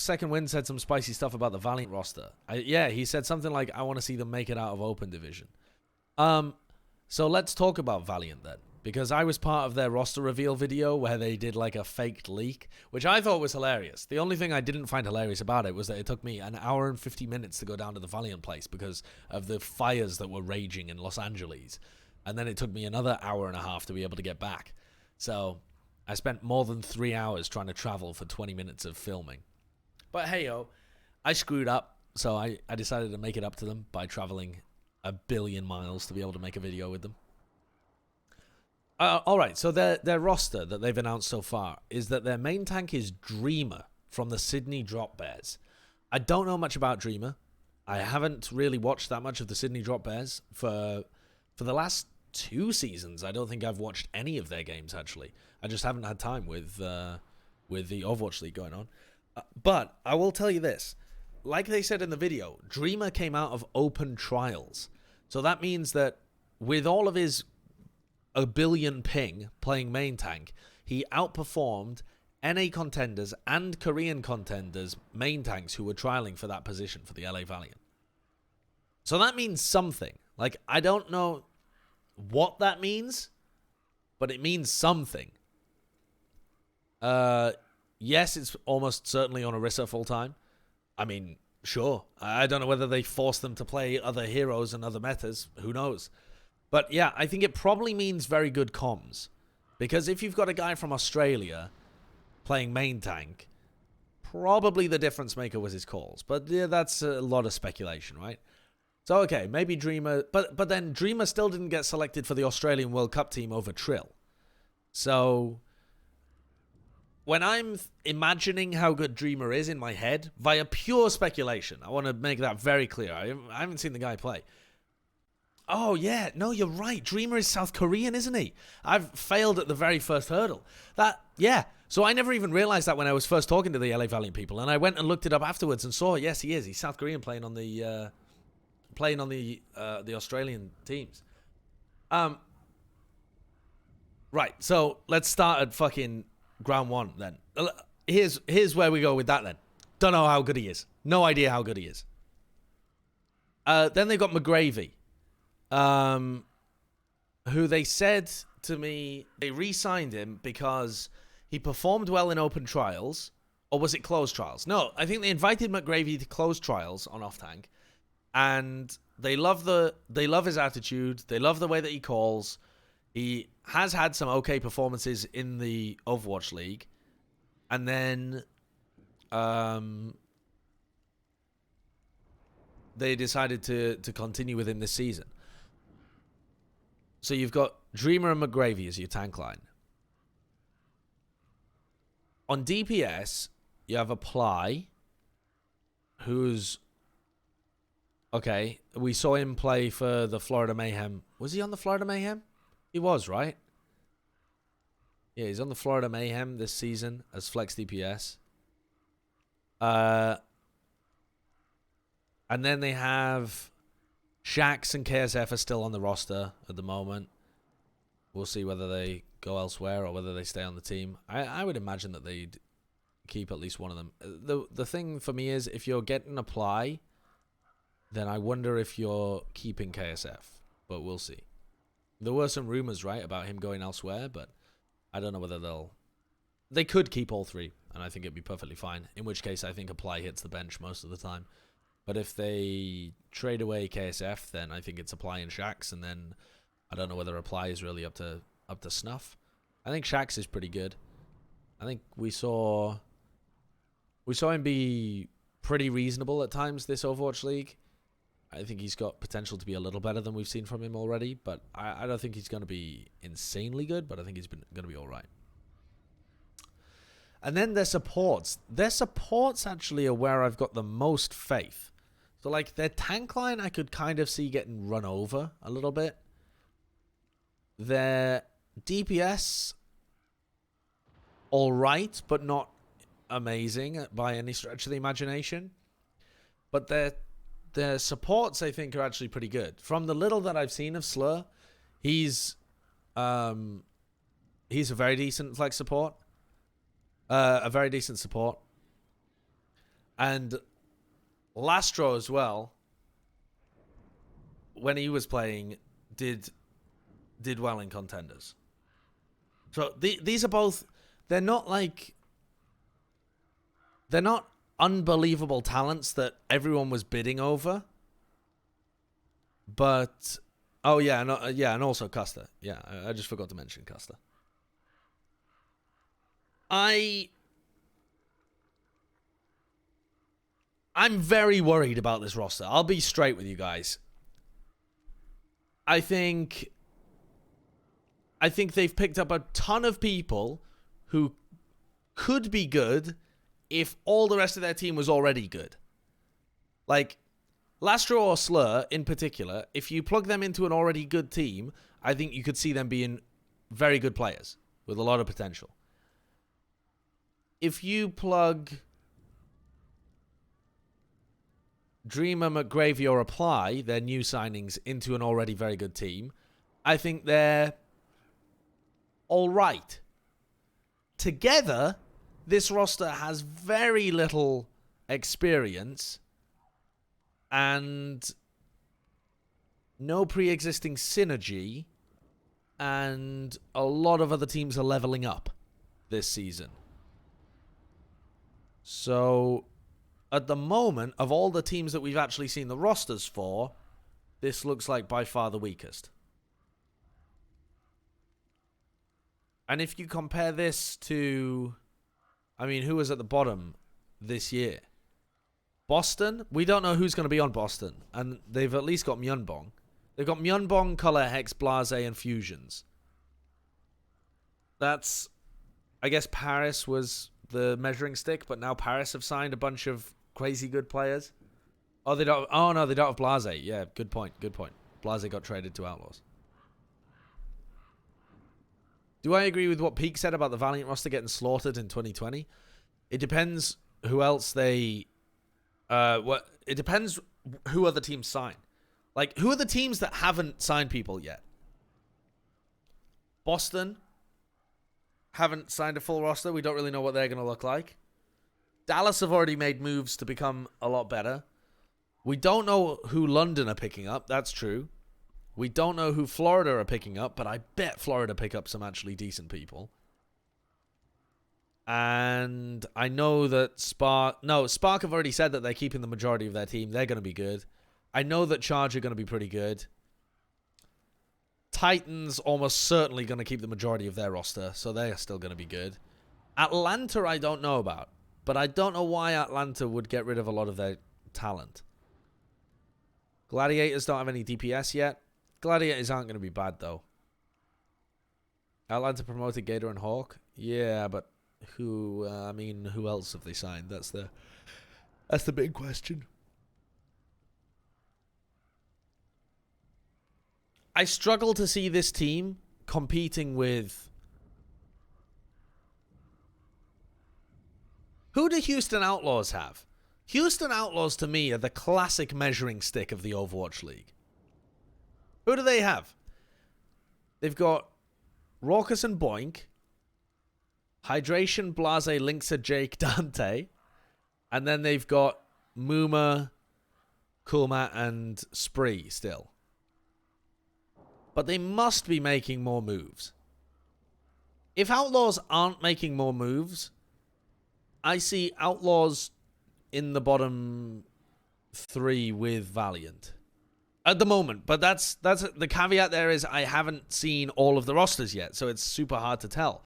Second Wind said some spicy stuff about the Valiant roster. Yeah, he said something like, I want to see them make it out of Open Division. So let's talk about Valiant then. Because I was part of their roster reveal video where they did like a faked leak, which I thought was hilarious. The only thing I didn't find hilarious about it was that it took me an hour and 50 minutes to go down to the Valiant place because of the fires that were raging in Los Angeles. And then it took me another hour and a half to be able to get back. So I spent more than 3 hours trying to travel for 20 minutes of filming. But hey-o, I screwed up. So I decided to make it up to them by traveling 1 billion miles to be able to make a video with them. All right, so their roster that they've announced so far is that their main tank is Dreamer from the Sydney Drop Bears. I don't know much about Dreamer. I haven't really watched that much of the Sydney Drop Bears for the last 2 seasons. I don't think I've watched any of their games, actually. I just haven't had time with the Overwatch League going on. But I will tell you this. Like they said in the video, Dreamer came out of open trials. So that means that with all of his 1 billion ping playing main tank, he outperformed NA contenders and Korean contenders main tanks who were trialing for that position for the LA Valiant. So that means something. Like, I don't know what that means, but it means something. Yes, it's almost certainly on Orisa full time. I mean, sure. I don't know whether they force them to play other heroes and other metas. Who knows? But yeah, I think it probably means very good comms. Because if you've got a guy from Australia playing main tank, probably the difference maker was his calls. But yeah, that's a lot of speculation, right? So okay, maybe Dreamer... But then Dreamer still didn't get selected for the Australian World Cup team over Trill. So when I'm imagining how good Dreamer is in my head, via pure speculation, I want to make that very clear. I haven't seen the guy play. Oh, yeah. No, you're right. Dreamer is South Korean, isn't he? I've failed at the very first hurdle. Yeah. So I never even realized that when I was first talking to the LA Valiant people, and I went and looked it up afterwards and saw, yes, he is. He's South Korean playing on the Australian teams. Right. So let's start at fucking ground one then. Here's where we go with that then. Don't know how good he is. No idea how good he is. Then they've got McGravy. Who they said to me they re-signed him because he performed well in open trials, or was it closed trials? No, I think they invited McGravy to closed trials on off tank, and they love his attitude. They love the way that he calls. He has had some okay performances in the Overwatch League, and then they decided to continue with him this season. So you've got Dreamer and McGravy as your tank line. On DPS, you have Apply, who's... Okay, we saw him play for the Florida Mayhem. Was he on the Florida Mayhem? He was, right? Yeah, he's on the Florida Mayhem this season as Flex DPS. And then they have... Shax and KSF are still on the roster at the moment. We'll see whether they go elsewhere or whether they stay on the team. I would imagine that they'd keep at least one of them. The thing for me is, if you're getting Apply, then I wonder if you're keeping KSF. But we'll see. There were some rumors, right, about him going elsewhere, but I don't know whether they could keep all three, and I think it'd be perfectly fine. In which case, I think Apply hits the bench most of the time. But if they trade away KSF, then I think it's Apply and Shax, and then I don't know whether Apply is really up to snuff. I think Shax is pretty good. I think we saw him be pretty reasonable at times this Overwatch League. I think he's got potential to be a little better than we've seen from him already, but I don't think he's going to be insanely good, but I think he's going to be all right. And then their supports. Their supports actually are where I've got the most faith. So, like, their tank line I could kind of see getting run over a little bit. Their DPS, all right, but not amazing by any stretch of the imagination. But their supports, I think, are actually pretty good. From the little that I've seen of Slur, he's a very decent flex support. A very decent support. And Lastro as well, when he was playing, did well in contenders. So these are both, they're not unbelievable talents that everyone was bidding over. But, oh yeah, and also Custer. Yeah, I just forgot to mention Custer. I'm very worried about this roster. I'll be straight with you guys. I think they've picked up a ton of people who could be good if all the rest of their team was already good. Like, Lastro or Slur, in particular, if you plug them into an already good team, I think you could see them being very good players with a lot of potential. If you plug Dreamer, McGravy, or Apply, their new signings, into an already very good team, I think they're all right. Together, this roster has very little experience and no pre-existing synergy, and a lot of other teams are leveling up this season. So, at the moment, of all the teams that we've actually seen the rosters for, this looks like by far the weakest. And if you compare this to, I mean, who was at the bottom this year? Boston? We don't know who's going to be on Boston. And they've at least got Myeonbong. They've got Myeonbong, Color, Hex, Blase, and Fusions. That's, I guess Paris was the measuring stick, but now Paris have signed a bunch of crazy good players. Oh, they don't. Oh no, they don't have Blase. Yeah, good point. Good point. Blase got traded to Outlaws. Do I agree with what Peak said about the Valiant roster getting slaughtered in 2020? It depends who else they. It depends who other teams sign. Like, who are the teams that haven't signed people yet? Boston haven't signed a full roster. We don't really know what they're going to look like. Dallas have already made moves to become a lot better. We don't know who London are picking up. That's true. We don't know who Florida are picking up, but I bet Florida pick up some actually decent people. And I know that Spark have already said that they're keeping the majority of their team. They're going to be good. I know that Charge are going to be pretty good. Titans almost certainly going to keep the majority of their roster, so they're still going to be good. Atlanta I don't know about, but I don't know why Atlanta would get rid of a lot of their talent. Gladiators don't have any DPS yet. Gladiators aren't going to be bad, though. Atlanta promoted Gator and Hawk. Yeah, but who else have they signed? That's the big question. I struggle to see this team competing with... Who do Houston Outlaws have? Houston Outlaws, to me, are the classic measuring stick of the Overwatch League. Who do they have? They've got Raucous and Boink, Hydration, Blase, Linksa, Jake, Dante, and then they've got Muma, Coolmat, and Spree still. But they must be making more moves. If Outlaws aren't making more moves, I see Outlaws in the bottom 3 with Valiant at the moment. But that's the caveat there is I haven't seen all of the rosters yet, so it's super hard to tell.